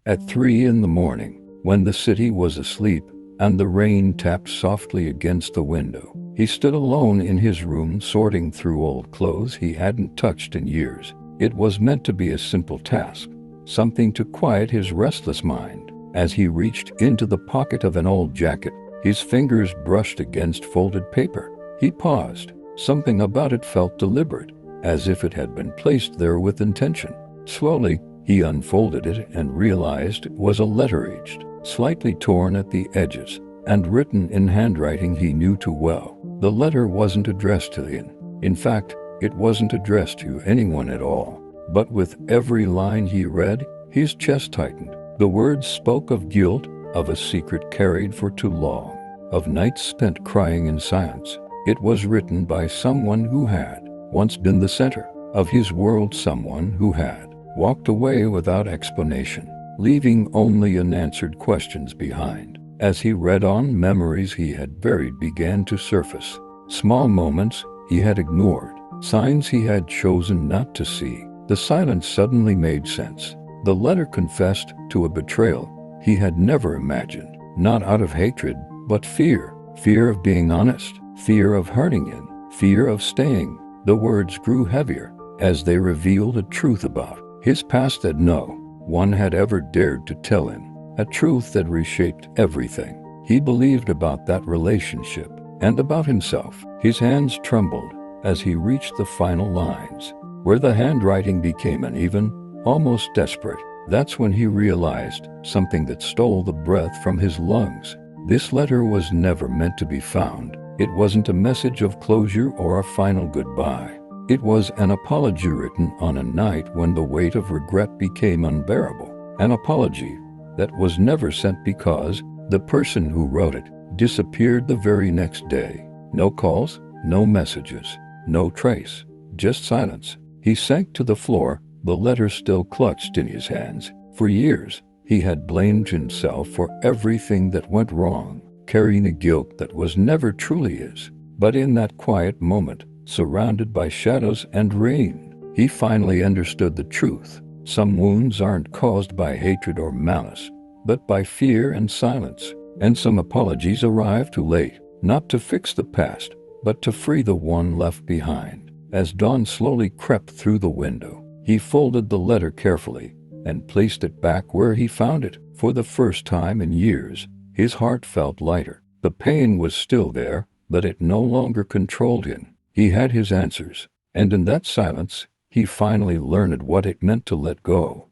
At 3 in the morning, when the city was asleep and the rain tapped softly against the window, he stood alone in his room sorting through old clothes he hadn't touched in years. It was meant to be a simple task, something to quiet his restless mind. As he reached into the pocket of an old jacket, his fingers brushed against folded paper. He paused. Something about it felt deliberate, as if it had been placed there with intention. Slowly, he unfolded it and realized it was a letter, aged, slightly torn at the edges, and written in handwriting he knew too well. The letter wasn't addressed to Ian. In fact, it wasn't addressed to anyone at all. But with every line he read, his chest tightened. The words spoke of guilt, of a secret carried for too long, of nights spent crying in silence. It was written by someone who had once been the center of his world, someone who had walked away without explanation, leaving only unanswered questions behind. As he read on, memories he had buried began to surface. Small moments he had ignored, signs he had chosen not to see. The silence suddenly made sense. The letter confessed to a betrayal he had never imagined, not out of hatred, but fear. Fear of being honest, fear of hurting him, fear of staying. The words grew heavier as they revealed a truth about his past that no one had ever dared to tell him, a truth that reshaped everything he believed about that relationship and about himself. His hands trembled as he reached the final lines, where the handwriting became uneven, almost desperate. That's when he realized something that stole the breath from his lungs. This letter was never meant to be found. It wasn't a message of closure or a final goodbye. It was an apology written on a night when the weight of regret became unbearable. An apology that was never sent because the person who wrote it disappeared the very next day. No calls, no messages, no trace, just silence. He sank to the floor, the letter still clutched in his hands. For years, he had blamed himself for everything that went wrong, carrying a guilt that was never truly his. But in that quiet moment, surrounded by shadows and rain, he finally understood the truth. Some wounds aren't caused by hatred or malice, but by fear and silence. And some apologies arrive too late, not to fix the past, but to free the one left behind. As dawn slowly crept through the window, he folded the letter carefully and placed it back where he found it. For the first time in years, his heart felt lighter. The pain was still there, but it no longer controlled him. He had his answers, and in that silence, he finally learned what it meant to let go.